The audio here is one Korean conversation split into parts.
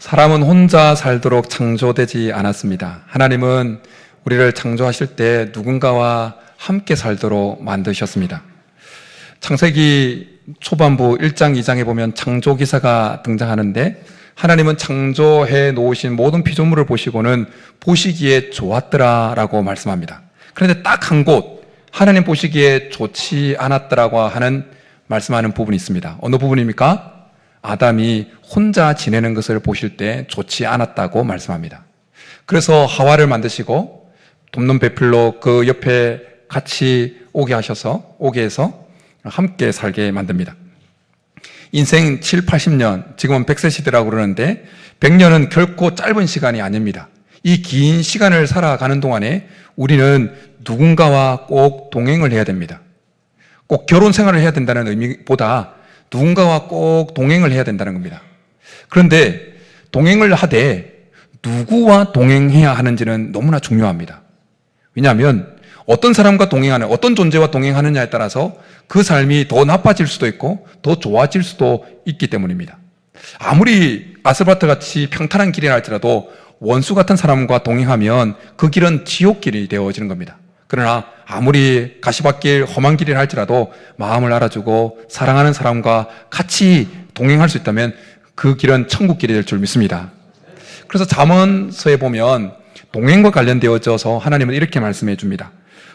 사람은 혼자 살도록 창조되지 않았습니다. 하나님은 우리를 창조하실 때 누군가와 함께 살도록 만드셨습니다. 창세기 초반부 1장, 2장에 보면 창조기사가 등장하는데 하나님은 창조해 놓으신 모든 피조물을 보시고는 보시기에 좋았더라 라고 말씀합니다. 그런데 딱 한 곳, 하나님 보시기에 좋지 않았더라고 하는 말씀하는 부분이 있습니다. 어느 부분입니까? 아담이 혼자 지내는 것을 보실 때 좋지 않았다고 말씀합니다. 그래서 하와를 만드시고 돕는 배필로 그 옆에 같이 오게 해서 함께 살게 만듭니다. 인생 7, 80년, 지금은 100세 시대라고 그러는데 100년은 결코 짧은 시간이 아닙니다. 이 긴 시간을 살아가는 동안에 우리는 누군가와 꼭 동행을 해야 됩니다. 꼭 결혼 생활을 해야 된다는 의미보다 누군가와 꼭 동행을 해야 된다는 겁니다. 그런데 동행을 하되 누구와 동행해야 하는지는 너무나 중요합니다. 왜냐하면 어떤 사람과 동행하는, 어떤 존재와 동행하느냐에 따라서 그 삶이 더 나빠질 수도 있고 더 좋아질 수도 있기 때문입니다. 아무리 아스팔트 같이 평탄한 길이라 할지라도 원수 같은 사람과 동행하면 그 길은 지옥길이 되어지는 겁니다. 그러나 아무리 가시밭길, 험한 길이라 할지라도 마음을 알아주고 사랑하는 사람과 같이 동행할 수 있다면 그 길은 천국길이 될 줄 믿습니다. 그래서 잠언서에 보면 동행과 관련되어져서 하나님은 이렇게 말씀해 줍니다.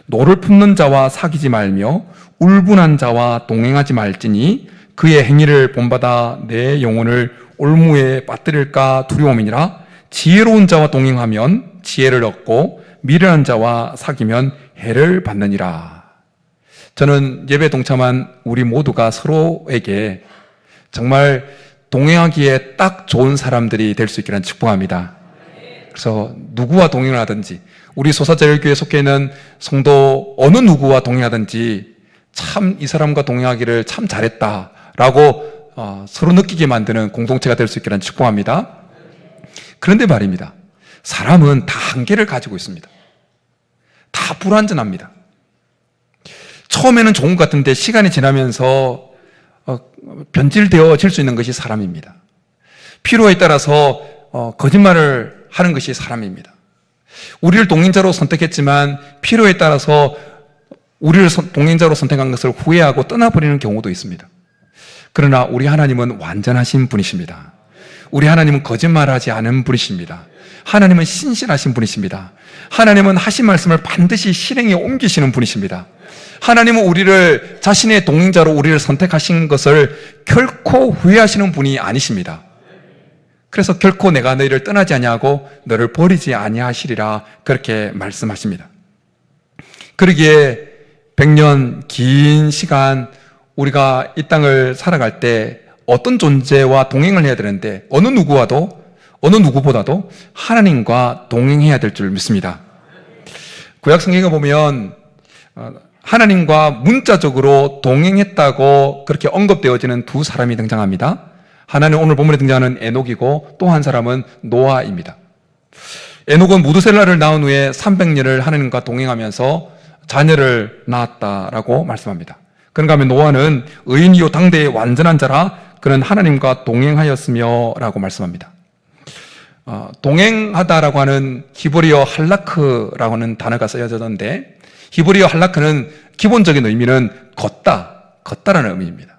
노를 품는 자와 사귀지 말며 울분한 자와 동행하지 말지니 그의 행위를 본받아 내 영혼을 올무에 빠뜨릴까 두려움이니라. 지혜로운 자와 동행하면 지혜를 얻고 미련한 자와 사귀면 해를 받느니라. 저는 예배 동참한 우리 모두가 서로에게 정말 동행하기에 딱 좋은 사람들이 될 수 있기를 축복합니다. 그래서 누구와 동행을 하든지 우리 소사제일교회에 속해 있는 성도 어느 누구와 동행하든지 참 이 사람과 동행하기를 참 잘했다라고 서로 느끼게 만드는 공동체가 될 수 있기를 축복합니다. 그런데 말입니다. 사람은 다 한계를 가지고 있습니다. 다 불완전합니다. 처음에는 좋은 것 같은데 시간이 지나면서 변질되어질 수 있는 것이 사람입니다. 필요에 따라서 거짓말을 하는 것이 사람입니다. 우리를 동행자로 선택했지만 필요에 따라서 우리를 동행자로 선택한 것을 후회하고 떠나버리는 경우도 있습니다. 그러나 우리 하나님은 완전하신 분이십니다. 우리 하나님은 거짓말하지 않은 분이십니다. 하나님은 신실하신 분이십니다. 하나님은 하신 말씀을 반드시 실행에 옮기시는 분이십니다. 하나님은 우리를 자신의 동행자로 우리를 선택하신 것을 결코 후회하시는 분이 아니십니다. 그래서 결코 내가 너희를 떠나지 아니하고 너를 버리지 아니하시리라 그렇게 말씀하십니다. 그러기에 100년 긴 시간 우리가 이 땅을 살아갈 때 어떤 존재와 동행을 해야 되는데 어느 누구보다도 하나님과 동행해야 될 줄 믿습니다. 구약 성경에 보면 하나님과 문자적으로 동행했다고 그렇게 언급되어지는 두 사람이 등장합니다. 하나는 오늘 본문에 등장하는 에녹이고 또 한 사람은 노아입니다. 에녹은 무두셀라를 낳은 후에 300년을 하나님과 동행하면서 자녀를 낳았다라고 말씀합니다. 그런가 하면 노아는 의인이요 당대의 완전한 자라 그는 하나님과 동행하였으며 라고 말씀합니다. 동행하다라고 하는 히브리어 할라크라고 하는 단어가 쓰여졌는데 히브리어 할라크는 기본적인 의미는 걷다라는 의미입니다.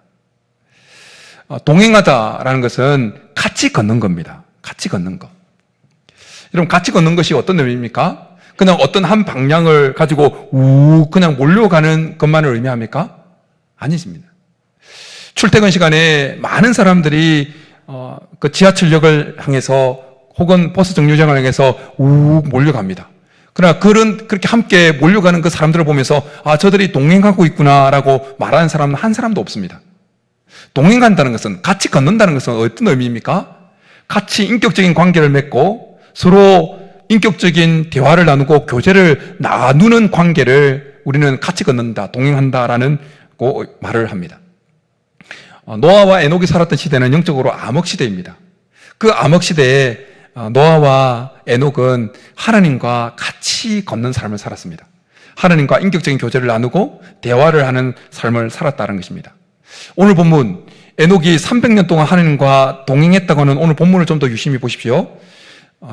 동행하다라는 것은 같이 걷는 겁니다. 같이 걷는 것. 여러분, 같이 걷는 것이 어떤 의미입니까? 그냥 어떤 한 방향을 가지고 그냥 몰려가는 것만을 의미합니까? 아니십니다. 출퇴근 시간에 많은 사람들이 그 지하철역을 향해서 혹은 버스 정류장을 향해서 몰려갑니다. 그러나 그렇게 함께 몰려가는 그 사람들을 보면서 저들이 동행하고 있구나라고 말하는 사람은 한 사람도 없습니다. 동행한다는 것은, 같이 걷는다는 것은 어떤 의미입니까? 같이 인격적인 관계를 맺고 서로 인격적인 대화를 나누고 교제를 나누는 관계를 우리는 같이 걷는다, 동행한다라는 말을 합니다. 노아와 에녹이 살았던 시대는 영적으로 암흑시대입니다. 그 암흑시대에 노아와 에녹은 하나님과 같이 걷는 삶을 살았습니다. 하나님과 인격적인 교제를 나누고 대화를 하는 삶을 살았다는 것입니다. 오늘 본문 에녹이 300년 동안 하나님과 동행했다고 하는 오늘 본문을 좀 더 유심히 보십시오.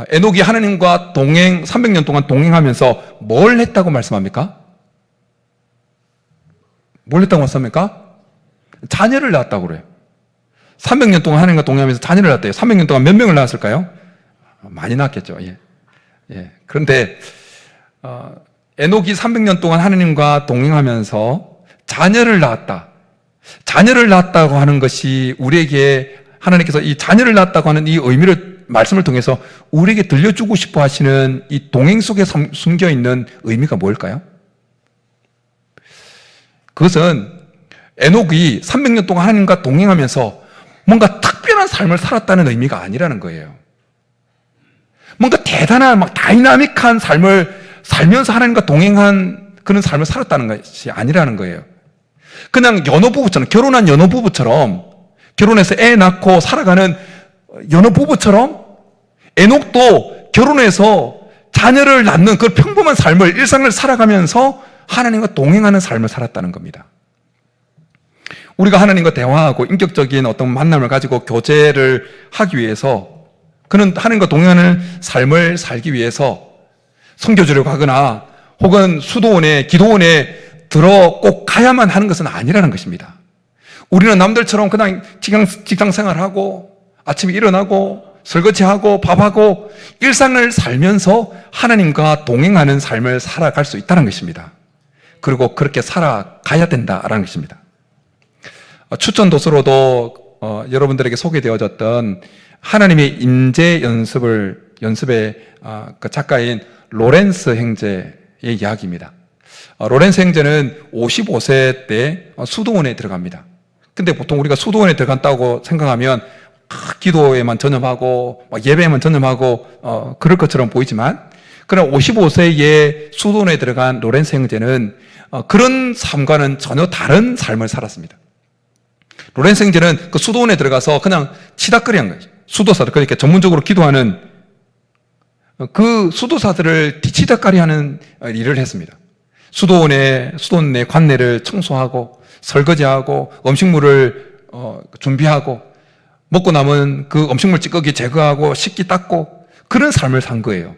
에녹이 하나님과 300년 동안 동행하면서 뭘 했다고 말씀합니까? 뭘 했다고 말씀합니까? 자녀를 낳았다고 그래요. 300년 동안 하나님과 동행하면서 자녀를 낳았대요. 300년 동안 몇 명을 낳았을까요? 많이 낳았겠죠. 예. 그런데 에녹이 300년 동안 하나님과 동행하면서 자녀를 낳았다. 자녀를 낳았다고 하는 것이 우리에게 하나님께서 이 자녀를 낳았다고 하는 이 의미를 말씀을 통해서 우리에게 들려주고 싶어 하시는 이 동행 속에 숨겨 있는 의미가 뭘까요? 그것은 에녹이 300년 동안 하나님과 동행하면서 뭔가 특별한 삶을 살았다는 의미가 아니라는 거예요. 뭔가 대단한 다이나믹한 삶을 살면서 하나님과 동행한 그런 삶을 살았다는 것이 아니라는 거예요. 그냥 연호부부처럼, 결혼한 연호부부처럼, 결혼해서 애 낳고 살아가는 연호부부처럼 에녹도 결혼해서 자녀를 낳는 그 평범한 삶을, 일상을 살아가면서 하나님과 동행하는 삶을 살았다는 겁니다. 우리가 하나님과 대화하고 인격적인 어떤 만남을 가지고 교제를 하기 위해서, 그는 하나님과 동행하는 삶을 살기 위해서 선교지를 가거나 혹은 수도원에, 기도원에 들어 꼭 가야만 하는 것은 아니라는 것입니다. 우리는 남들처럼 그냥 직장 생활하고 아침에 일어나고 설거지하고 밥하고 일상을 살면서 하나님과 동행하는 삶을 살아갈 수 있다는 것입니다. 그리고 그렇게 살아가야 된다라는 것입니다. 추천 도서로도 여러분들에게 소개되어졌던 하나님의 임재 연습의 그 작가인 로렌스 형제의 이야기입니다. 로렌스 형제는 55세 때 수도원에 들어갑니다. 근데 보통 우리가 수도원에 들어간다고 생각하면 기도에만 전념하고 예배에만 전념하고 그럴 것처럼 보이지만, 그러나 55세에 수도원에 들어간 로렌스 형제는 그런 삶과는 전혀 다른 삶을 살았습니다. 로렌스 형제는 그 수도원에 들어가서 그냥 치닥거리 한 거예요. 수도사들, 그러니까 전문적으로 기도하는 그 수도사들을 뒤치다까리 하는 일을 했습니다. 수도원 내 관내를 청소하고 설거지하고 음식물을 준비하고 먹고 남은 그 음식물 찌꺼기 제거하고 식기 닦고 그런 삶을 산 거예요.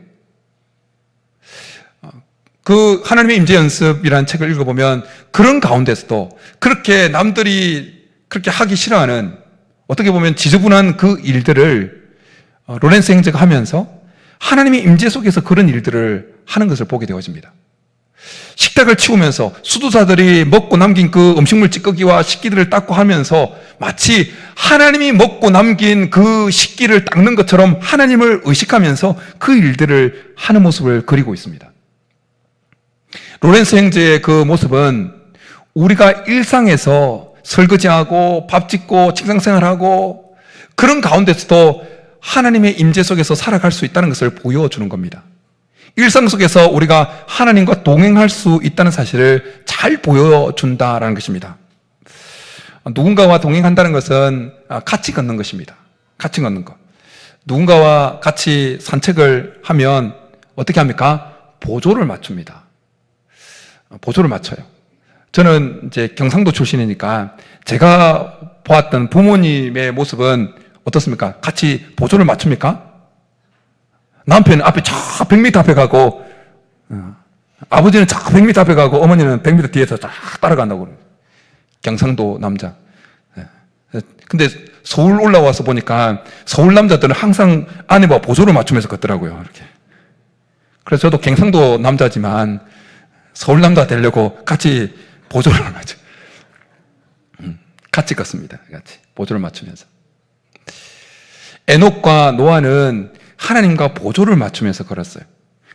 그 하나님의 임재 연습이라는 책을 읽어보면 그런 가운데서도 그렇게 남들이 그렇게 하기 싫어하는, 어떻게 보면 지저분한 그 일들을 로렌스 형제가 하면서 하나님의 임재 속에서 그런 일들을 하는 것을 보게 되어집니다. 식탁을 치우면서 수도사들이 먹고 남긴 그 음식물 찌꺼기와 식기들을 닦고 하면서 마치 하나님이 먹고 남긴 그 식기를 닦는 것처럼 하나님을 의식하면서 그 일들을 하는 모습을 그리고 있습니다. 로렌스 형제의 그 모습은 우리가 일상에서 설거지하고 밥 짓고 직장생활하고 그런 가운데서도 하나님의 임재 속에서 살아갈 수 있다는 것을 보여주는 겁니다. 일상 속에서 우리가 하나님과 동행할 수 있다는 사실을 잘 보여준다라는 것입니다. 누군가와 동행한다는 것은 같이 걷는 것입니다. 같이 걷는 것. 누군가와 같이 산책을 하면 어떻게 합니까? 보조를 맞춥니다. 보조를 맞춰요. 저는 이제 경상도 출신이니까 제가 보았던 부모님의 모습은 어떻습니까? 같이 보조를 맞춥니까? 남편은 앞에 저 100m 앞에 가고, 아버지는 저 100m 앞에 가고, 어머니는 100m 뒤에서 쫙 따라간다고 그래요. 경상도 남자. 근데 서울 올라와서 보니까 서울 남자들은 항상 아내와 보조를 맞추면서 걷더라고요. 이렇게. 그래서 저도 경상도 남자지만 서울 남자 되려고 같이 보조를 맞춰. 같이 걷습니다. 같이. 보조를 맞추면서. 에녹과 노아는 하나님과 보조를 맞추면서 걸었어요.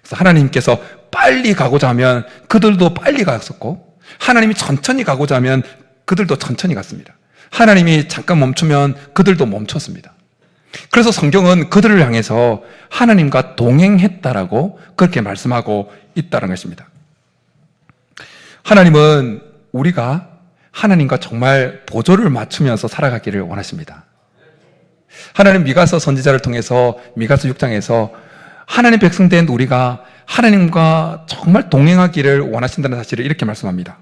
그래서 하나님께서 빨리 가고자 하면 그들도 빨리 갔었고, 하나님이 천천히 가고자 하면 그들도 천천히 갔습니다. 하나님이 잠깐 멈추면 그들도 멈췄습니다. 그래서 성경은 그들을 향해서 하나님과 동행했다라고 그렇게 말씀하고 있다는 것입니다. 하나님은 우리가 하나님과 정말 보조를 맞추면서 살아가기를 원하십니다. 하나님 미가서 선지자를 통해서 미가서 6장에서 하나님 백성된 우리가 하나님과 정말 동행하기를 원하신다는 사실을 이렇게 말씀합니다.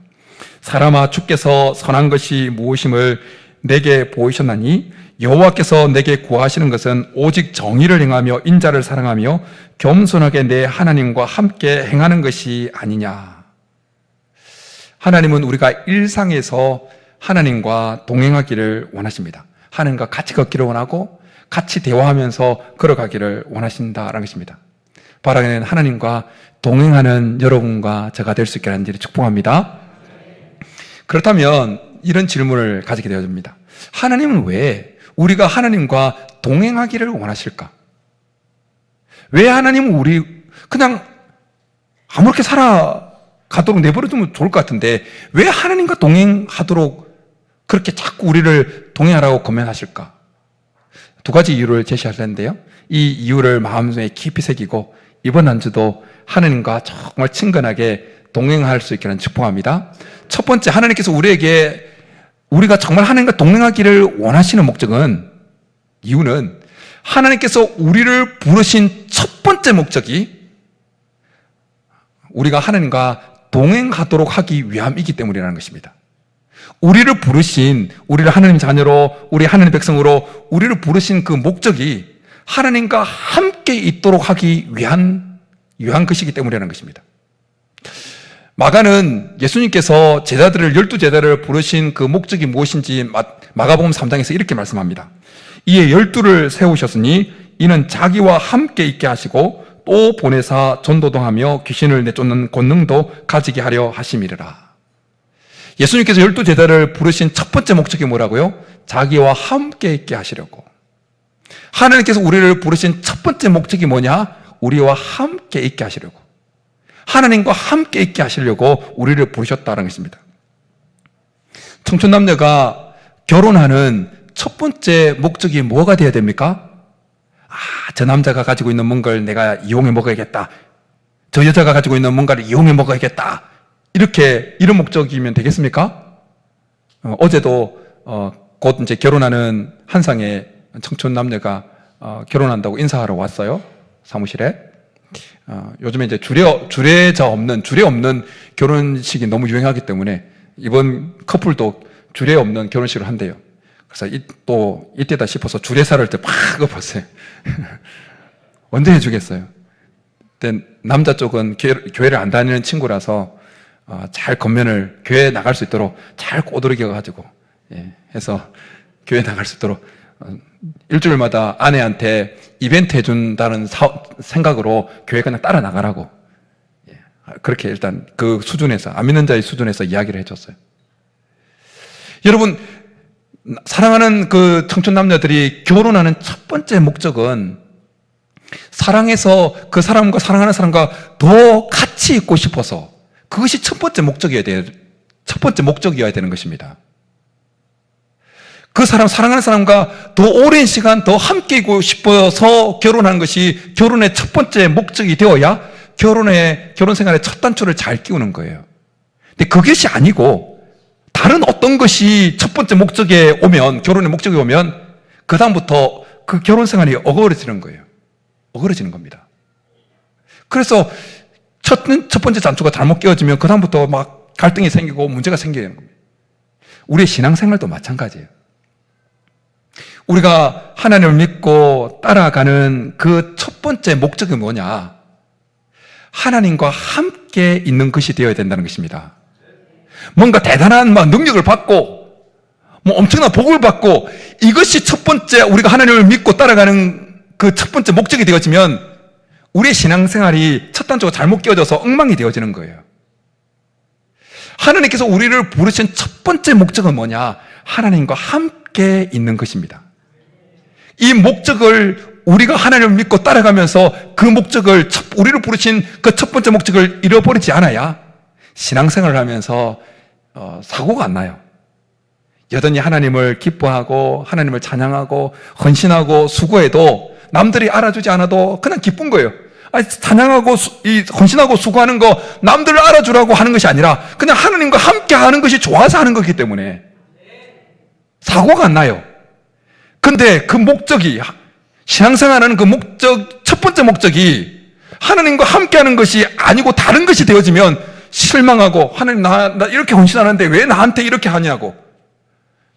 사람아, 주께서 선한 것이 무엇임을 내게 보이셨나니 여호와께서 내게 구하시는 것은 오직 정의를 행하며 인자를 사랑하며 겸손하게 내 하나님과 함께 행하는 것이 아니냐. 하나님은 우리가 일상에서 하나님과 동행하기를 원하십니다. 하나님과 같이 걷기를 원하고 같이 대화하면서 걸어가기를 원하신다라는 것입니다. 바라기는 하나님과 동행하는 여러분과 제가 될 수 있게 하는 일을 축복합니다. 그렇다면 이런 질문을 가지게 되어집니다. 하나님은 왜 우리가 하나님과 동행하기를 원하실까? 왜 하나님은 우리 그냥 아무렇게 살아가도록 내버려두면 좋을 것 같은데 왜 하나님과 동행하도록 그렇게 자꾸 우리를 동행하라고 권면하실까? 두 가지 이유를 제시할 텐데요. 이 이유를 마음속에 깊이 새기고 이번 한 주도 하나님과 정말 친근하게 동행할 수 있게 하는 축복합니다. 첫 번째, 하나님께서 우리가 정말 하나님과 동행하기를 원하시는 이유는 하나님께서 우리를 부르신 첫 번째 목적이 우리가 하나님과 동행하도록 하기 위함이기 때문이라는 것입니다. 우리를 하나님 자녀로, 우리 하나님 백성으로 우리를 부르신 그 목적이 하나님과 함께 있도록 하기 위한 것이기 때문이라는 것입니다. 마가는 예수님께서 12제자를 부르신 그 목적이 무엇인지 마가복음 3장에서 이렇게 말씀합니다. 이에 12를 세우셨으니 이는 자기와 함께 있게 하시고 또 보내사 전도도 하며 귀신을 내쫓는 권능도 가지게 하려 하심이라. 예수님께서 12제자를 부르신 첫 번째 목적이 뭐라고요? 자기와 함께 있게 하시려고. 하나님께서 우리를 부르신 첫 번째 목적이 뭐냐? 우리와 함께 있게 하시려고. 하나님과 함께 있게 하시려고 우리를 부르셨다는 것입니다. 청춘남녀가 결혼하는 첫 번째 목적이 뭐가 되어야 됩니까? 저 남자가 가지고 있는 뭔가를 내가 이용해 먹어야겠다. 저 여자가 가지고 있는 뭔가를 이용해 먹어야겠다. 이런 목적이면 되겠습니까? 어제도 곧 이제 결혼하는 한상의 청춘남녀가 결혼한다고 인사하러 왔어요. 사무실에. 요즘에 이제 주례 없는 결혼식이 너무 유행하기 때문에 이번 커플도 주례 없는 결혼식을 한대요. 그래서 또 이때다 싶어서 주례사를 막 엎었어요. 언제 해주겠어요? 근데 남자 쪽은 교회를 안 다니는 친구라서 잘 겉면을 교회에 나갈 수 있도록 잘 꼬드겨가지고 해서 교회에 나갈 수 있도록 일주일마다 아내한테 이벤트 해준다는 생각으로 교회 그냥 따라 나가라고 그렇게 일단 그 수준에서 안 믿는 자의 수준에서 이야기를 해줬어요. 여러분, 사랑하는 그 청춘 남녀들이 결혼하는 첫 번째 목적은 사랑해서 그 사람과 사랑하는 사람과 더 같이 있고 싶어서 그것이 첫 번째 목적이어야 되는 것입니다. 그 사랑하는 사람과 더 오랜 시간 더 함께 있고 싶어서 결혼하는 것이 결혼의 첫 번째 목적이 되어야 결혼 생활의 첫 단추를 잘 끼우는 거예요. 근데 그것이 아니고 다른 어떤 것이 첫 번째 결혼의 목적에 오면 그다음부터 그 결혼 생활이 어그러지는 거예요. 어그러지는 겁니다. 그래서 첫 번째 단추가 잘못 끼워지면 그다음부터 막 갈등이 생기고 문제가 생기게 되는 겁니다. 우리의 신앙생활도 마찬가지예요. 우리가 하나님을 믿고 따라가는 그 첫 번째 목적이 뭐냐? 하나님과 함께 있는 것이 되어야 된다는 것입니다. 뭔가 대단한 능력을 받고, 엄청난 복을 받고, 이것이 첫 번째 우리가 하나님을 믿고 따라가는 그 첫 번째 목적이 되어지면 우리의 신앙생활이 첫 단추가 잘못 끼워져서 엉망이 되어지는 거예요. 하나님께서 우리를 부르신 첫 번째 목적은 뭐냐? 하나님과 함께 있는 것입니다. 이 목적을 우리가 하나님을 믿고 따라가면서 우리를 부르신 그 첫 번째 목적을 잃어버리지 않아야 신앙생활을 하면서 사고가 안 나요. 여전히 하나님을 기뻐하고 하나님을 찬양하고 헌신하고 수고해도 남들이 알아주지 않아도 그냥 기쁜 거예요. 찬양하고 헌신하고 수고하는 거 남들을 알아주라고 하는 것이 아니라 그냥 하나님과 함께 하는 것이 좋아서 하는 거기 때문에 사고가 안 나요. 근데 그 목적이, 신앙생활하는 그 첫 번째 목적이 하나님과 함께 하는 것이 아니고 다른 것이 되어지면 실망하고, 하나님 나 이렇게 헌신하는데 왜 나한테 이렇게 하냐고,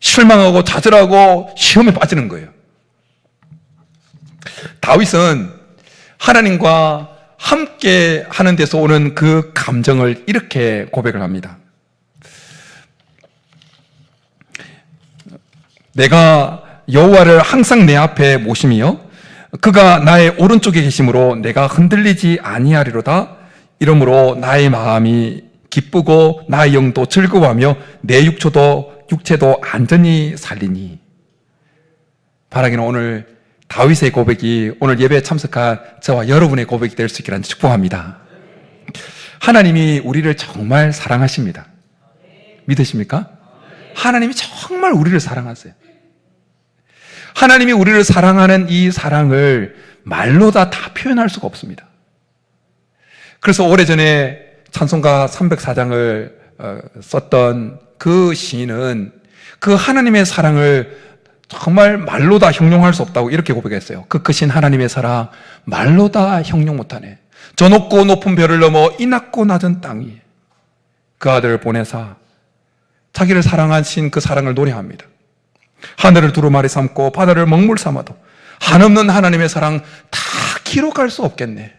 실망하고 좌절하고 시험에 빠지는 거예요. 다윗은 하나님과 함께 하는 데서 오는 그 감정을 이렇게 고백을 합니다. 내가 여호와를 항상 내 앞에 모심이요 그가 나의 오른쪽에 계심으로 내가 흔들리지 아니하리로다. 이러므로 나의 마음이 기쁘고 나의 영도 즐거워하며 내 육체도 안전히 살리니. 바라기는 오늘 다윗의 고백이 오늘 예배에 참석한 저와 여러분의 고백이 될 수 있기를 축복합니다. 하나님이 우리를 정말 사랑하십니다. 믿으십니까? 하나님이 정말 우리를 사랑하세요. 하나님이 우리를 사랑하는 이 사랑을 말로 다 표현할 수가 없습니다. 그래서 오래전에 찬송가 304장을 썼던 그 시인은 그 하나님의 사랑을 정말 말로 다 형용할 수 없다고 이렇게 고백했어요. 그 크신 하나님의 사랑 말로 다 형용 못하네. 저 높고 높은 별을 넘어 이 낮고 낮은 땅이 그 아들을 보내사 자기를 사랑하신 그 사랑을 노래합니다. 하늘을 두루마리 삼고 바다를 먹물 삼아도 한없는 하나님의 사랑 다 기록할 수 없겠네.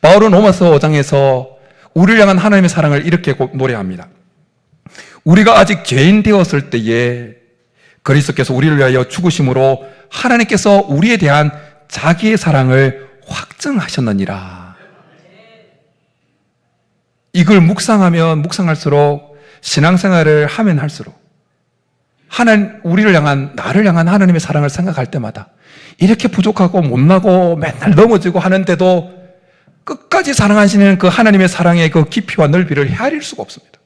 바울은 로마서 5장에서 우리를 향한 하나님의 사랑을 이렇게 노래합니다. 우리가 아직 죄인 되었을 때에 그리스도께서 우리를 위하여 죽으심으로 하나님께서 우리에 대한 자기의 사랑을 확증하셨느니라. 이걸 묵상하면 묵상할수록 신앙생활을 하면 할수록 우리를 향한, 나를 향한 하나님의 사랑을 생각할 때마다 이렇게 부족하고 못나고 맨날 넘어지고 하는데도 끝까지 사랑하시는 그 하나님의 사랑의 그 깊이와 넓이를 헤아릴 수가 없습니다.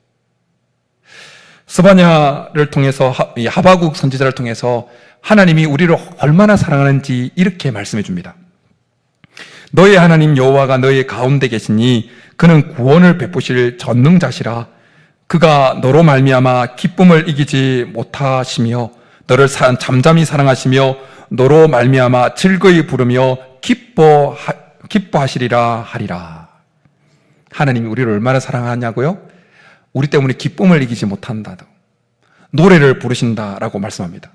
스바냐를 통해서, 하바국 선지자를 통해서 하나님이 우리를 얼마나 사랑하는지 이렇게 말씀해 줍니다. 너의 하나님 여호와가 너의 가운데 계시니 그는 구원을 베푸실 전능자시라. 그가 너로 말미암아 기쁨을 이기지 못하시며 너를 잠잠히 사랑하시며 너로 말미암아 즐거이 부르며 기뻐하시리라 하리라. 하나님이 우리를 얼마나 사랑하냐고요? 우리 때문에 기쁨을 이기지 못한다고 노래를 부르신다라고 말씀합니다.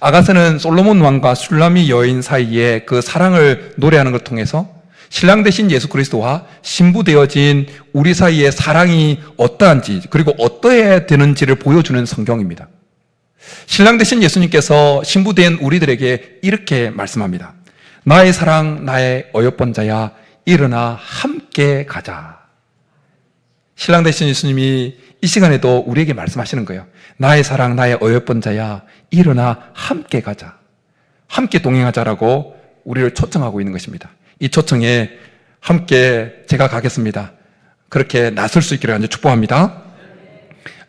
아가스는 솔로몬 왕과 슐라미 여인 사이에 그 사랑을 노래하는 걸 통해서 신랑 되신 예수 그리스도와 신부되어진 우리 사이의 사랑이 어떠한지 그리고 어떠해야 되는지를 보여주는 성경입니다. 신랑 되신 예수님께서 신부된 우리들에게 이렇게 말씀합니다. 나의 사랑 나의 어여쁜 자야 일어나 함께 가자. 신랑 되신 예수님이 이 시간에도 우리에게 말씀하시는 거예요. 나의 사랑 나의 어여쁜 자야 일어나 함께 가자. 함께 동행하자라고 우리를 초청하고 있는 것입니다. 이 초청에 함께 제가 가겠습니다. 그렇게 나설 수 있기를 아주 축복합니다.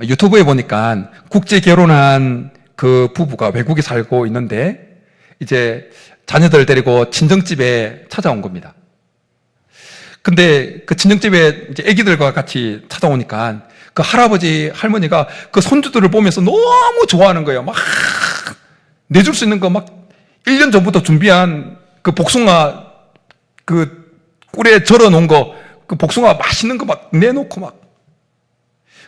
유튜브에 보니까 국제 결혼한 그 부부가 외국에 살고 있는데 이제 자녀들 데리고 친정집에 찾아온 겁니다. 근데 그 친정집에 이제 애기들과 같이 찾아오니까 그 할아버지, 할머니가 그 손주들을 보면서 너무 좋아하는 거예요. 막 내줄 수 있는 거 막 1년 전부터 준비한 그 복숭아 그 꿀에 절어 놓은 거, 그 복숭아 맛있는 거 막 내놓고 막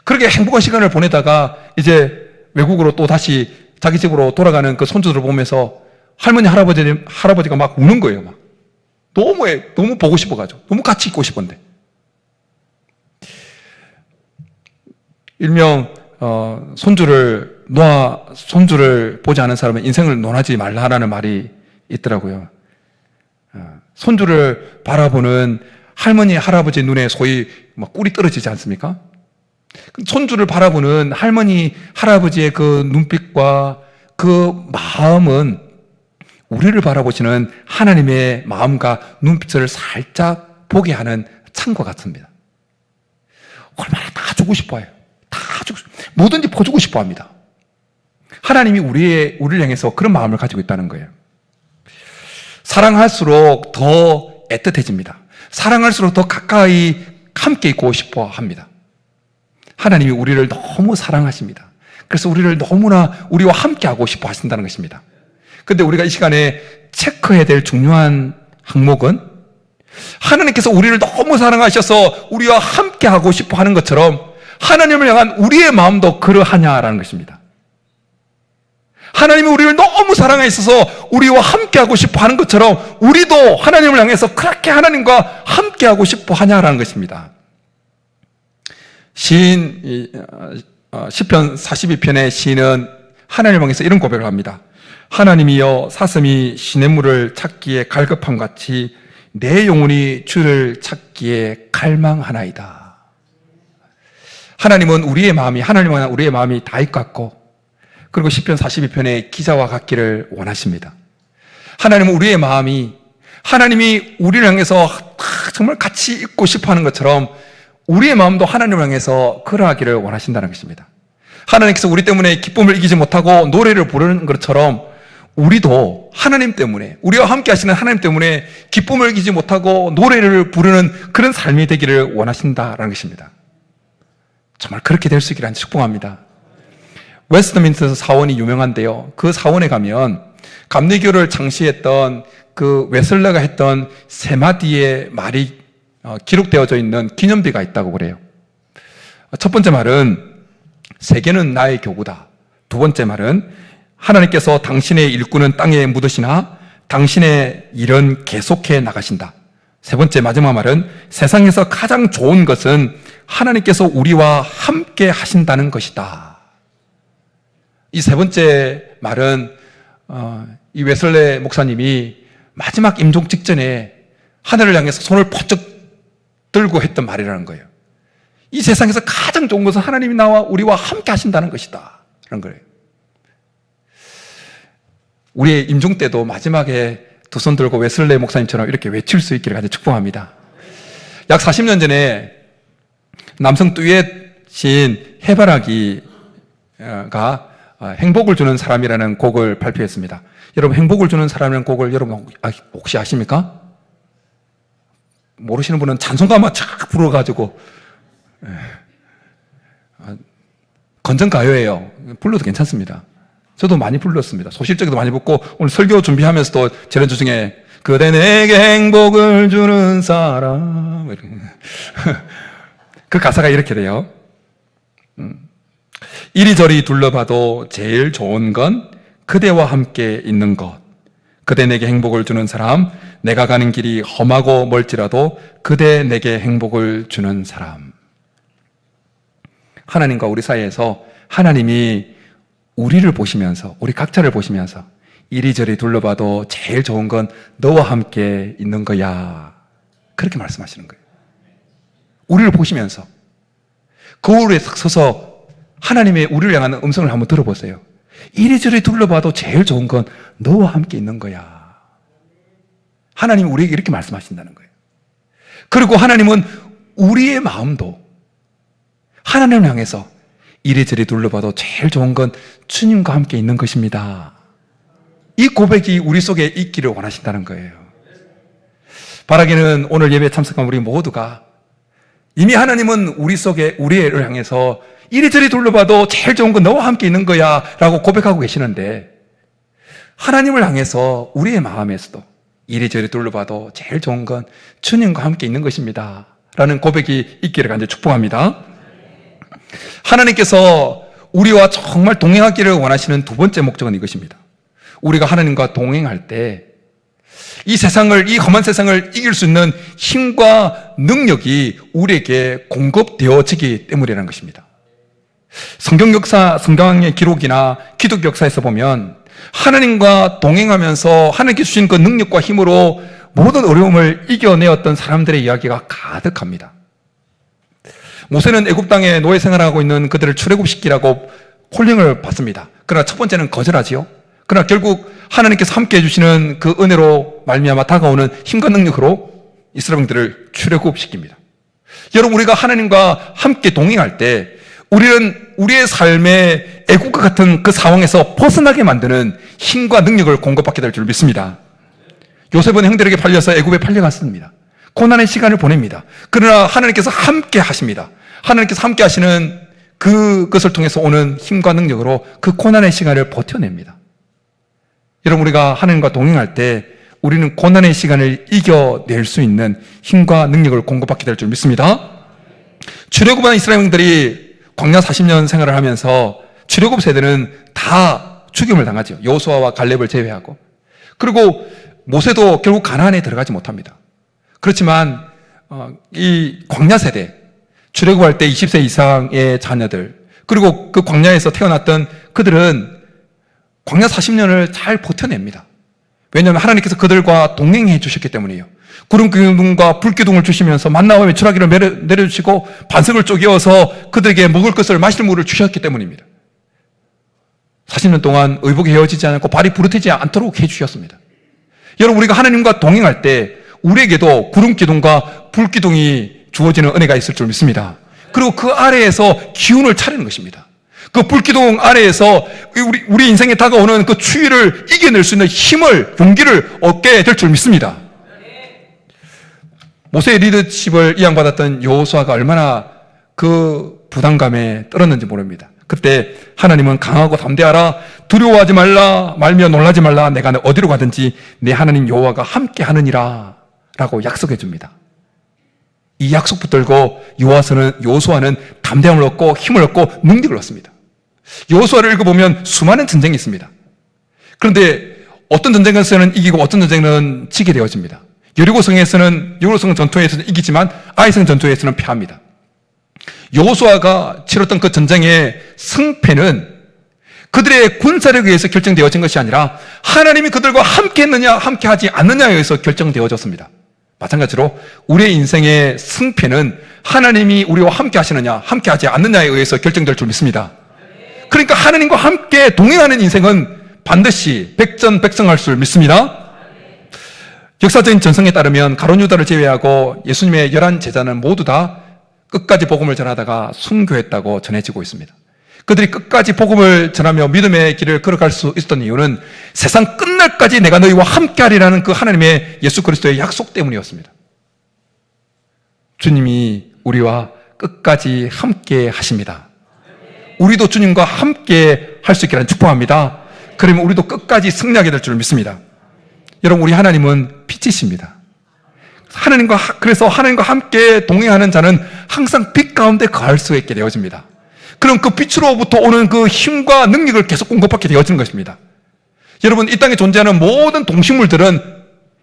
그렇게 행복한 시간을 보내다가 이제 외국으로 또 다시 자기 집으로 돌아가는 그 손주들을 보면서 할머니, 할아버지가 막 우는 거예요. 막 너무 보고 싶어가지고 너무 같이 있고 싶은데 일명 손주를 보지 않은 사람은 인생을 논하지 말라라는 말이 있더라고요. 손주를 바라보는 할머니, 할아버지 눈에 소위 막 꿀이 떨어지지 않습니까? 손주를 바라보는 할머니, 할아버지의 그 눈빛과 그 마음은 우리를 바라보시는 하나님의 마음과 눈빛을 살짝 보게 하는 창과 같습니다. 얼마나 다 주고 싶어요. 뭐든지 퍼주고 싶어 합니다. 하나님이 우리를 향해서 그런 마음을 가지고 있다는 거예요. 사랑할수록 더 애틋해집니다. 사랑할수록 더 가까이 함께 있고 싶어 합니다. 하나님이 우리를 너무 사랑하십니다. 그래서 우리를 너무나 우리와 함께 하고 싶어 하신다는 것입니다. 근데 우리가 이 시간에 체크해야 될 중요한 항목은 하나님께서 우리를 너무 사랑하셔서 우리와 함께 하고 싶어 하는 것처럼 하나님을 향한 우리의 마음도 그러하냐라는 것입니다. 하나님이 우리를 너무 사랑해 있어서 우리와 함께하고 싶어 하는 것처럼 우리도 하나님을 향해서 그렇게 하나님과 함께하고 싶어 하냐라는 것입니다. 시인 시편 42편의 시인은 하나님을 향해서 이런 고백을 합니다. 하나님이여 사슴이 시냇물을 찾기에 갈급함 같이 내 영혼이 주를 찾기에 갈망하나이다. 하나님은 우리의 마음이 하나님과 우리의 마음이 다 같고 그리고 시편 42편의 기자와 같기를 원하십니다. 하나님은 우리의 마음이 하나님이 우리를 향해서 정말 같이 있고 싶어하는 것처럼 우리의 마음도 하나님을 향해서 그러하기를 원하신다는 것입니다. 하나님께서 우리 때문에 기쁨을 이기지 못하고 노래를 부르는 것처럼 우리도 하나님 때문에 우리와 함께 하시는 하나님 때문에 기쁨을 이기지 못하고 노래를 부르는 그런 삶이 되기를 원하신다는 것입니다. 정말 그렇게 될 수 있기를 축복합니다. 웨스트민스터 사원이 유명한데요. 그 사원에 가면 감리교를 창시했던 그 웨슬러가 했던 세 마디의 말이 기록되어져 있는 기념비가 있다고 그래요. 첫 번째 말은 세계는 나의 교구다. 두 번째 말은 하나님께서 당신의 일꾼은 땅에 묻으시나 당신의 일은 계속해 나가신다. 세 번째 마지막 말은 세상에서 가장 좋은 것은 하나님께서 우리와 함께 하신다는 것이다. 이 세 번째 말은 이 웨슬레 목사님이 마지막 임종 직전에 하늘을 향해서 손을 번쩍 들고 했던 말이라는 거예요. 이 세상에서 가장 좋은 것은 하나님이 나와 우리와 함께 하신다는 것이다 라는 거예요. 우리의 임종 때도 마지막에 두 손 들고 웨슬레 목사님처럼 이렇게 외칠 수 있기를 아주 축복합니다. 약 40년 전에 남성 듀엣인 해바라기가 행복을 주는 사람이라는 곡을 발표했습니다. 여러분, 행복을 주는 사람이라는 곡을 여러분 혹시 아십니까? 모르시는 분은 찬송가만 착 불러가지고 건전가요예요. 불러도 괜찮습니다. 저도 많이 불렀습니다. 소실적에도 많이 붙고 오늘 설교 준비하면서도 지난주 중에 그대 내게 행복을 주는 사람 그 가사가 이렇게 돼요. 이리저리 둘러봐도 제일 좋은 건 그대와 함께 있는 것. 그대 내게 행복을 주는 사람, 내가 가는 길이 험하고 멀지라도 그대 내게 행복을 주는 사람. 하나님과 우리 사이에서 하나님이 우리를 보시면서, 우리 각자를 보시면서 이리저리 둘러봐도 제일 좋은 건 너와 함께 있는 거야. 그렇게 말씀하시는 거예요. 우리를 보시면서 거울에 딱 서서 하나님의 우리를 향하는 음성을 한번 들어보세요. 이리저리 둘러봐도 제일 좋은 건 너와 함께 있는 거야. 하나님이 우리에게 이렇게 말씀하신다는 거예요. 그리고 하나님은 우리의 마음도 하나님을 향해서 이리저리 둘러봐도 제일 좋은 건 주님과 함께 있는 것입니다. 이 고백이 우리 속에 있기를 원하신다는 거예요. 바라기는 오늘 예배에 참석한 우리 모두가 이미 하나님은 우리 속에 우리를 향해서 이리저리 둘러봐도 제일 좋은 건 너와 함께 있는 거야 라고 고백하고 계시는데 하나님을 향해서 우리의 마음에서도 이리저리 둘러봐도 제일 좋은 건 주님과 함께 있는 것입니다 라는 고백이 있기를 간절히 축복합니다. 하나님께서 우리와 정말 동행하기를 원하시는 두 번째 목적은 이것입니다. 우리가 하나님과 동행할 때 이 세상을, 이 험한 세상을 이길 수 있는 힘과 능력이 우리에게 공급되어지기 때문이라는 것입니다. 성경 역사, 성경의 기록이나 기독교 역사에서 보면 하나님과 동행하면서 하나님께 주신 그 능력과 힘으로 모든 어려움을 이겨내었던 사람들의 이야기가 가득합니다. 모세는 애굽 땅에 노예 생활하고 있는 그들을 출애굽시키라고 콜링을 받습니다. 그러나 첫 번째는 거절하지요. 그러나 결국 하나님께서 함께 해주시는 그 은혜로 말미암아 다가오는 힘과 능력으로 이스라엘들을 출애굽시킵니다. 여러분, 우리가 하나님과 함께 동행할 때 우리는 우리의 삶의 애국과 같은 그 상황에서 벗어나게 만드는 힘과 능력을 공급받게 될 줄 믿습니다. 요셉은 형들에게 팔려서 애굽에 팔려갔습니다. 고난의 시간을 보냅니다. 그러나 하나님께서 함께 하십니다. 하나님께서 함께 하시는 그것을 통해서 오는 힘과 능력으로 그 고난의 시간을 버텨냅니다. 여러분, 우리가 하나님과 동행할 때 우리는 고난의 시간을 이겨낼 수 있는 힘과 능력을 공급받게 될 줄 믿습니다. 출애굽한 이스라엘들이 광야 40년 생활을 하면서 출애굽 세대는 다 죽임을 당하죠. 여호수아와 갈렙을 제외하고. 그리고 모세도 결국 가나안에 들어가지 못합니다. 그렇지만 이 광야 세대, 출애굽할 때 20세 이상의 자녀들, 그리고 그 광야에서 태어났던 그들은 광야 40년을 잘 버텨냅니다. 왜냐하면 하나님께서 그들과 동행해 주셨기 때문이에요. 구름 기둥과 불 기둥을 주시면서 만나와 메추라기를 내려주시고 반석을 쪼개어서 그들에게 먹을 것을 마실 물을 주셨기 때문입니다. 40년 동안 의복이 헤어지지 않고 발이 부르트지 않도록 해주셨습니다. 여러분, 우리가 하나님과 동행할 때 우리에게도 구름 기둥과 불 기둥이 주어지는 은혜가 있을 줄 믿습니다. 그리고 그 아래에서 기운을 차리는 것입니다. 그 불기둥 아래에서 우리 인생에 다가오는 그 추위를 이겨낼 수 있는 힘을, 용기를 얻게 될 줄 믿습니다. 모세의 리더십을 이양받았던 여호수아가 얼마나 그 부담감에 떨었는지 모릅니다. 그때 하나님은 강하고 담대하라, 두려워하지 말라, 말며 놀라지 말라, 내가 어디로 가든지 내 하나님 여호와가 함께 하느니라 라고 약속해 줍니다. 이 약속 붙들고 여호수아는 담대함을 얻고 힘을 얻고 능력을 얻습니다. 여호수아를 읽어보면 수많은 전쟁이 있습니다. 그런데 어떤 전쟁에서는 이기고 어떤 전쟁은 지게 되어집니다. 여리고 성 전투에서는 이기지만 아이성 전투에서는 패합니다. 여호수아가 치렀던 그 전쟁의 승패는 그들의 군사력에 의해서 결정되어진 것이 아니라 하나님이 그들과 함께 했느냐 함께 하지 않느냐에 의해서 결정되어졌습니다. 마찬가지로 우리의 인생의 승패는 하나님이 우리와 함께 하시느냐 함께 하지 않느냐에 의해서 결정될 줄 믿습니다. 그러니까 하나님과 함께 동행하는 인생은 반드시 백전백승할 줄 믿습니다. 역사적인 전성에 따르면 가룟 유다를 제외하고 예수님의 11 제자는 모두 다 끝까지 복음을 전하다가 순교했다고 전해지고 있습니다. 그들이 끝까지 복음을 전하며 믿음의 길을 걸어갈 수 있었던 이유는 세상 끝날까지 내가 너희와 함께하리라는 그 하나님의 예수 그리스도의 약속 때문이었습니다. 주님이 우리와 끝까지 함께 하십니다. 우리도 주님과 함께 할 수 있기를 축복합니다. 그러면 우리도 끝까지 승리하게 될 줄 믿습니다. 여러분, 우리 하나님은 빛이십니다. 그래서 하나님과 함께 동행하는 자는 항상 빛 가운데 거할 수 있게 되어집니다. 그럼 그 빛으로부터 오는 그 힘과 능력을 계속 공급받게 되어지는 것입니다. 여러분, 이 땅에 존재하는 모든 동식물들은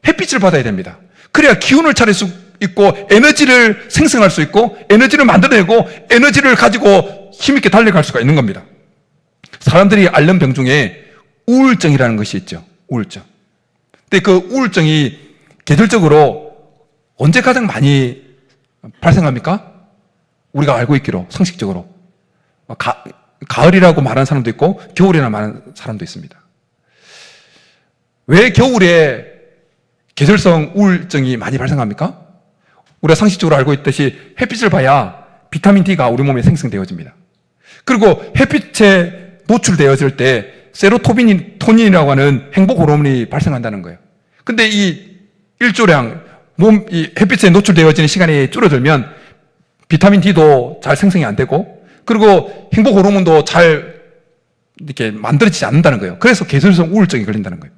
햇빛을 받아야 됩니다. 그래야 기운을 차릴 수 있고 에너지를 생성할 수 있고 에너지를 만들어내고 에너지를 가지고 힘있게 달려갈 수가 있는 겁니다. 사람들이 앓는 병 중에 우울증이라는 것이 있죠. 우울증. 근데 그 우울증이 계절적으로 언제 가장 많이 발생합니까? 우리가 알고 있기로 상식적으로 가을이라고 말하는 사람도 있고 겨울이라고 말하는 사람도 있습니다. 왜 겨울에 계절성 우울증이 많이 발생합니까? 우리가 상식적으로 알고 있듯이 햇빛을 봐야 비타민 D가 우리 몸에 생성되어집니다. 그리고 햇빛에 노출되어질 때 세로토닌이라고 하는 행복 호르몬이 발생한다는 거예요. 근데 이 일조량, 이 햇빛에 노출되어지는 시간이 줄어들면 비타민 D도 잘 생성이 안 되고 그리고 행복 호르몬도 잘 이렇게 만들어지지 않는다는 거예요. 그래서 계절성 우울증이 걸린다는 거예요.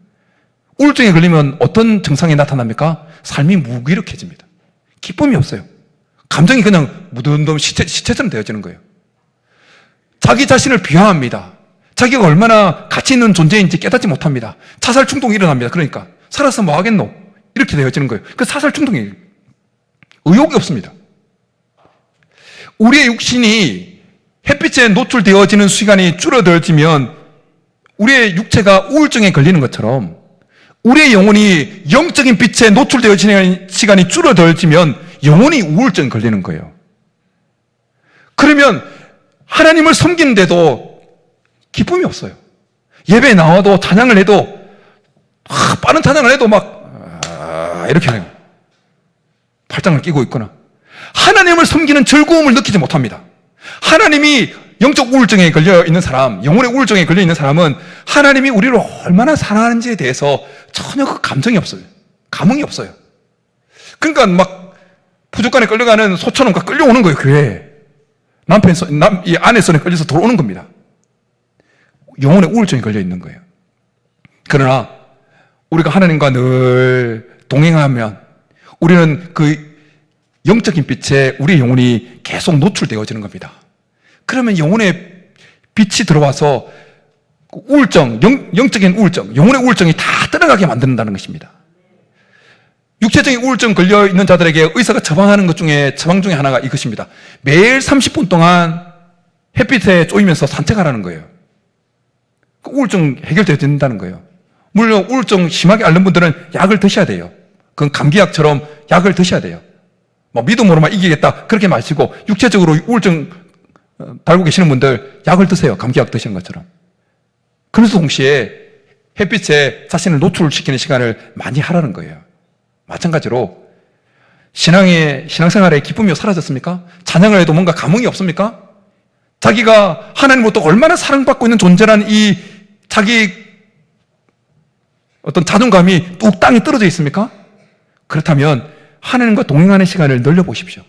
우울증에 걸리면 어떤 증상이 나타납니까? 삶이 무기력해집니다. 기쁨이 없어요. 감정이 그냥 무덤덤 시체처럼 되어지는 거예요. 자기 자신을 비하합니다. 자기가 얼마나 가치 있는 존재인지 깨닫지 못합니다. 자살 충동이 일어납니다. 그러니까 살아서 뭐 하겠노? 이렇게 되어지는 거예요. 그 사살 충동이에요. 의욕이 없습니다. 우리의 육신이 햇빛에 노출되어지는 시간이 줄어들지면 우리의 육체가 우울증에 걸리는 것처럼 우리의 영혼이 영적인 빛에 노출되어지는 시간이 줄어들지면 영혼이 우울증에 걸리는 거예요. 그러면 하나님을 섬기는데도 기쁨이 없어요. 예배에 나와도 찬양을 해도 빠른 찬양을 해도 이렇게 하는 거예요. 팔짱을 끼고 있거나 하나님을 섬기는 즐거움을 느끼지 못합니다. 하나님이 영적 우울증에 걸려있는 사람, 영혼의 우울증에 걸려있는 사람은 하나님이 우리를 얼마나 사랑하는지에 대해서 전혀 그 감정이 없어요. 감흥이 없어요. 그러니까 부족간에 끌려가는 소처럼 끌려오는 거예요, 교회에. 이 아내 손에 끌려서 돌아오는 겁니다. 영혼의 우울증에 걸려있는 거예요. 그러나 우리가 하나님과 늘 동행하면 우리는 그 영적인 빛에 우리의 영혼이 계속 노출되어지는 겁니다. 그러면 영혼의 빛이 들어와서 우울증, 영적인 우울증, 영혼의 우울증이 다 떠나가게 만든다는 것입니다. 육체적인 우울증 걸려 있는 자들에게 의사가 처방 중에 하나가 이것입니다. 매일 30분 동안 햇빛에 쪼이면서 산책하라는 거예요. 그 우울증 해결되어야 된다는 거예요. 물론 우울증 심하게 앓는 분들은 약을 드셔야 돼요. 그건 감기약처럼 약을 드셔야 돼요. 뭐 믿음으로만 이기겠다 그렇게 마시고 육체적으로 우울증 달고 계시는 분들 약을 드세요. 감기약 드시는 것처럼. 그래서 동시에 햇빛에 자신을 노출시키는 시간을 많이 하라는 거예요. 마찬가지로 신앙생활에 기쁨이 사라졌습니까? 찬양을 해도 뭔가 감흥이 없습니까? 자기가 하나님으로부터 얼마나 사랑받고 있는 존재라는 이 자기 어떤 자존감이 뚝 땅에 떨어져 있습니까? 그렇다면 하나님과 동행하는 시간을 늘려보십시오.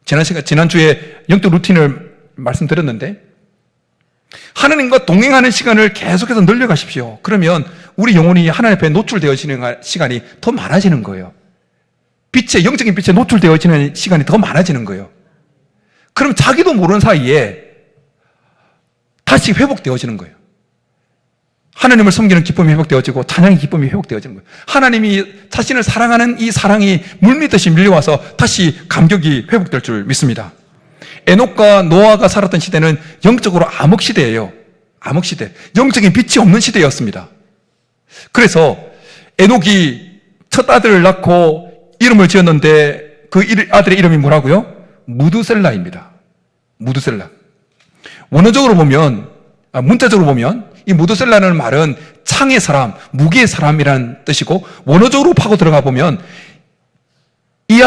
지난주에 영적 루틴을 말씀드렸는데 하나님과 동행하는 시간을 계속해서 늘려가십시오. 그러면 우리 영혼이 하나님 앞에 노출되어지는 시간이 더 많아지는 거예요. 영적인 빛에 노출되어지는 시간이 더 많아지는 거예요. 그럼 자기도 모르는 사이에 다시 회복되어지는 거예요. 하나님을 섬기는 기쁨이 회복되어지고 찬양의 기쁨이 회복되어지는 거예요. 하나님이 자신을 사랑하는 이 사랑이 물밀듯이 밀려와서 다시 감격이 회복될 줄 믿습니다. 에녹과 노아가 살았던 시대는 영적으로 암흑시대예요. 암흑시대. 영적인 빛이 없는 시대였습니다. 그래서 에녹이 첫 아들을 낳고 이름을 지었는데 그 아들의 이름이 뭐라고요? 무드셀라입니다. 무드셀라. 원어적으로 보면, 문자적으로 보면 이 무드셀라는 말은 창의 사람, 무기의 사람이라는 뜻이고 원어적으로 파고 들어가 보면 이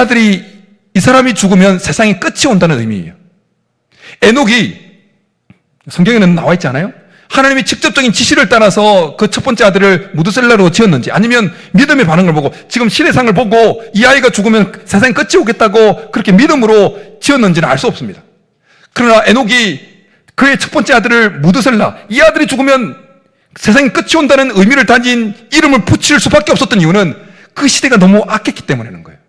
사람이 죽으면 세상에 끝이 온다는 의미예요. 에녹이 성경에는 나와 있지 않아요? 하나님이 직접적인 지시를 따라서 그 첫 번째 아들을 무드셀라로 지었는지 아니면 믿음의 반응을 보고 지금 시대상을 보고 이 아이가 죽으면 세상에 끝이 오겠다고 그렇게 믿음으로 지었는지는 알 수 없습니다. 그러나 에녹이 그의 첫 번째 아들을 무드셀라, 이 아들이 죽으면 세상에 끝이 온다는 의미를 가진 이름을 붙일 수밖에 없었던 이유는 그 시대가 너무 악했기 때문이라는 거예요.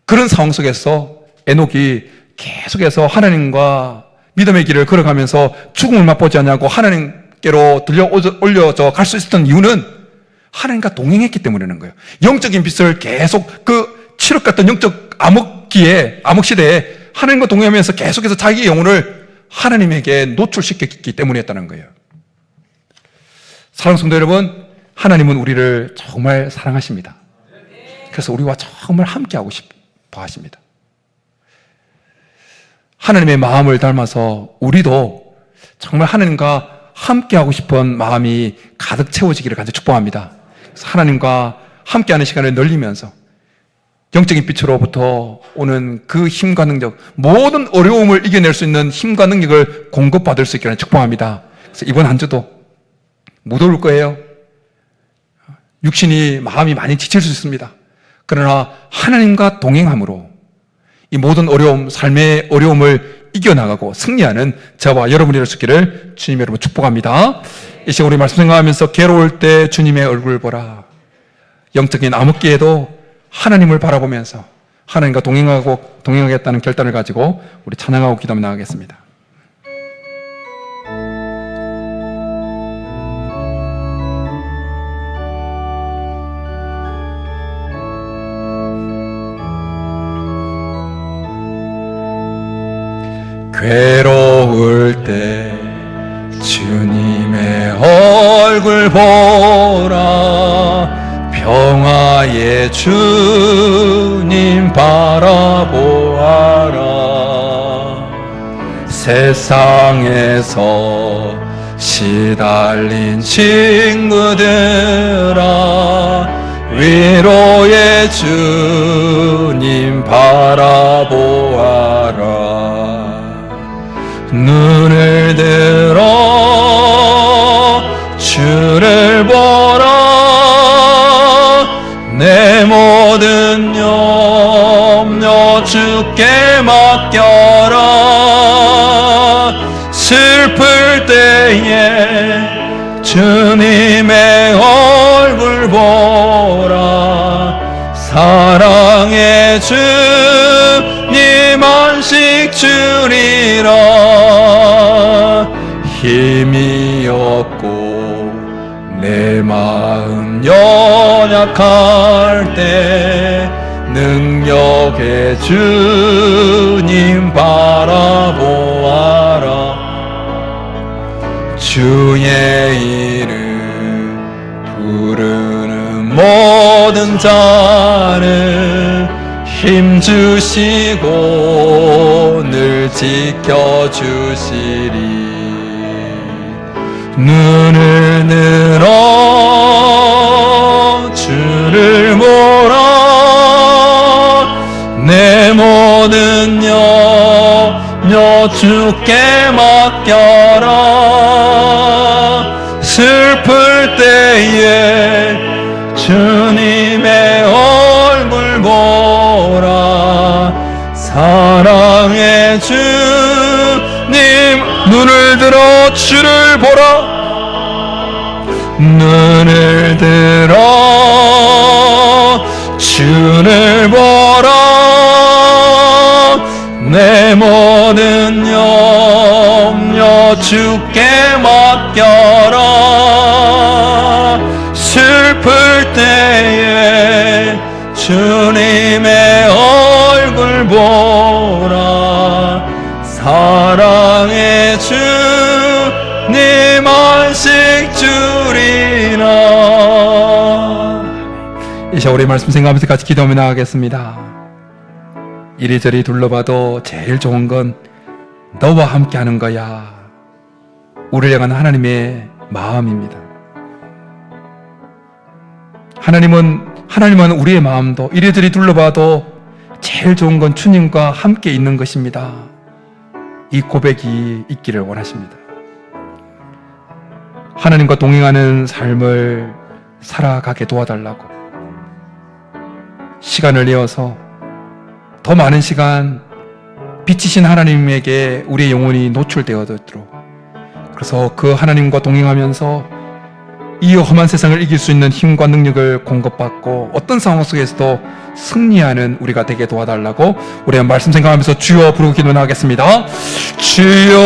그런 상황 속에서 에녹이 계속해서 하나님과 믿음의 길을 걸어가면서 죽음을 맛보지 않냐고 하나님께로 들려 올려져 갈 수 있었던 이유는 하나님과 동행했기 때문이라는 거예요. 영적인 빛을 계속 그 칠흑 같은 영적 암흑시대에 하나님과 동행하면서 계속해서 자기의 영혼을 하나님에게 노출시켰기 때문이었다는 거예요. 사랑하는 성도 여러분, 하나님은 우리를 정말 사랑하십니다. 그래서 우리와 정말 함께하고 싶어 하십니다. 하나님의 마음을 닮아서 우리도 정말 하나님과 함께하고 싶은 마음이 가득 채워지기를 간절히 축복합니다. 그래서 하나님과 함께하는 시간을 늘리면서 영적인 빛으로부터 오는 그 힘과 능력, 모든 어려움을 이겨낼 수 있는 힘과 능력을 공급받을 수 있기를 축복합니다. 그래서 이번 한 주도 무더울 거예요. 육신이, 마음이 많이 지칠 수 있습니다. 그러나 하나님과 동행함으로 이 모든 어려움, 삶의 어려움을 이겨나가고 승리하는 저와 여러분이 될 수 있기를 주님 여러분 축복합니다. 이 시간 우리 말씀 생각하면서 괴로울 때 주님의 얼굴 보라. 영적인 암흑기에도 하나님을 바라보면서 하나님과 동행하겠다는 결단을 가지고 우리 찬양하고 기도하며 나가겠습니다. 괴로울 때 주님의 얼굴 보라. 평화의 주님 바라보아라. 세상에서 시달린 친구들아, 위로의 주님 바라보아라. 눈을 들어 주를 보라. 내 모든 염려 주께 맡겨라. 슬플 때에 주님의 얼굴 보라. 사랑의 주님 안식 주리라. 힘이 연약할 때 능력의 주님 바라보아라. 주의 이름 부르는 모든 자를 힘주시고 늘 지켜주시리. 눈을 들어 주를 보라. 내 모든 염려 주께 맡겨라. 슬플 때에 주님의 얼굴 보라. 사랑의 주님 눈을 들어 주를 보라. 눈을 들어 주를 보라. 내 모든 염려 주께 맡겨라. 슬플 때에 주님의 얼굴 보라. 사랑의 주님 안식 주리라. 이 시간 우리 말씀 생각하면서 같이 기도하며 나가겠습니다. 이리저리 둘러봐도 제일 좋은 건 너와 함께 하는 거야. 우리를 향한 하나님의 마음입니다. 하나님은 우리의 마음도 이리저리 둘러봐도 제일 좋은 건 주님과 함께 있는 것입니다. 이 고백이 있기를 원하십니다. 하나님과 동행하는 삶을 살아가게 도와달라고 시간을 내어서 더 많은 시간 빛이신 하나님에게 우리의 영혼이 노출되어도록, 그래서 그 하나님과 동행하면서 이 험한 세상을 이길 수 있는 힘과 능력을 공급받고 어떤 상황 속에서도 승리하는 우리가 되게 도와달라고 우리 말씀 생각하면서 주여 부르고 기도하겠습니다. 주여.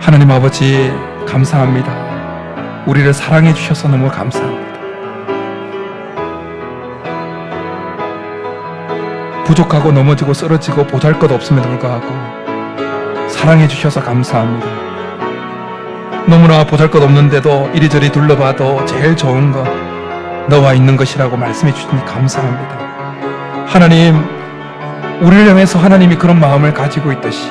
하나님 아버지 감사합니다. 우리를 사랑해 주셔서 너무 감사합니다. 부족하고 넘어지고 쓰러지고 보잘것없음에도 불구하고 사랑해 주셔서 감사합니다. 너무나 보잘것없는데도 이리저리 둘러봐도 제일 좋은 건 너와 있는 것이라고 말씀해 주시니 감사합니다. 하나님, 우리를 향해서 하나님이 그런 마음을 가지고 있듯이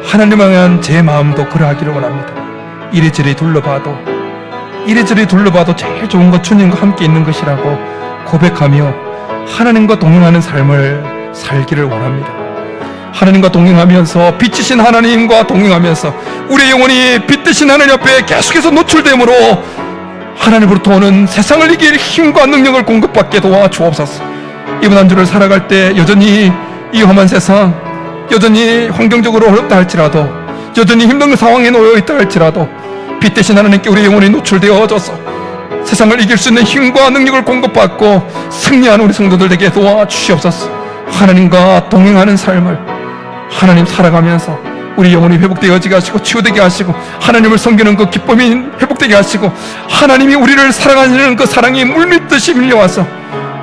하나님을 향한 제 마음도 그러하기를 원합니다. 이리저리 둘러봐도 제일 좋은 것 주님과 함께 있는 것이라고 고백하며 하나님과 동행하는 삶을 살기를 원합니다. 하나님과 동행하면서 빛이신 하나님과 동행하면서 우리의 영혼이 빛 되신 하나님 앞에 계속해서 노출되므로 하나님으로부터 오는 세상을 이길 힘과 능력을 공급받게 도와주옵소서. 이번 한 주를 살아갈 때 여전히 이 험한 세상, 여전히 환경적으로 어렵다 할지라도, 여전히 힘든 상황에 놓여 있다 할지라도 빛 되신 하나님께 우리의 영혼이 노출되어져서 세상을 이길 수 있는 힘과 능력을 공급받고 승리하는 우리 성도들 되게 도와주시옵소서. 하나님과 동행하는 삶을 하나님 살아가면서 우리 영혼이 회복되어지게 하시고 치유되게 하시고 하나님을 섬기는 그 기쁨이 회복되게 하시고 하나님이 우리를 사랑하시는 그 사랑이 물밀듯이 밀려와서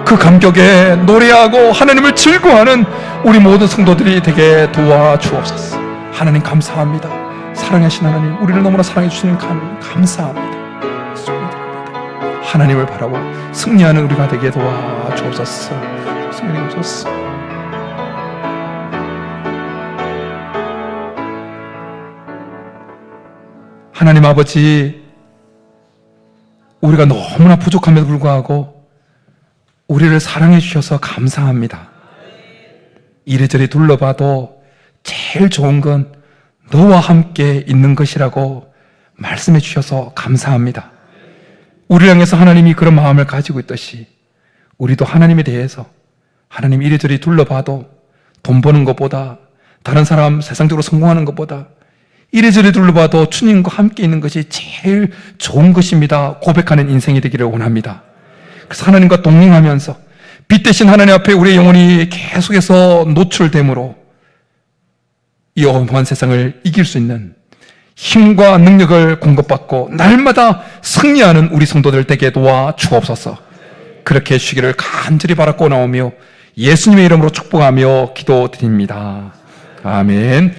그 감격에 노래하고 하나님을 즐거워하는 우리 모든 성도들이 되게 도와주옵소서. 하나님 감사합니다. 사랑하신 하나님, 우리를 너무나 사랑해 주시는 감사합니다. 하나님을 바라보 승리하는 우리가 되게 도와주옵소서. 승리하옵소서. 하나님 아버지, 우리가 너무나 부족함에도 불구하고 우리를 사랑해 주셔서 감사합니다. 이리저리 둘러봐도 제일 좋은 건 너와 함께 있는 것이라고 말씀해 주셔서 감사합니다. 우리를 향해서 하나님이 그런 마음을 가지고 있듯이 우리도 하나님에 대해서 하나님 이리저리 둘러봐도 돈 버는 것보다, 다른 사람 세상적으로 성공하는 것보다 이리저리 둘러봐도 주님과 함께 있는 것이 제일 좋은 것입니다 고백하는 인생이 되기를 원합니다. 그래서 하나님과 동행하면서 빛 대신 하나님 앞에 우리의 영혼이 계속해서 노출되므로 이 험한 세상을 이길 수 있는 힘과 능력을 공급받고 날마다 승리하는 우리 성도들 되게 도와 주옵소서. 그렇게 해주시기를 간절히 바라고 나오며 예수님의 이름으로 축복하며 기도드립니다. 아멘.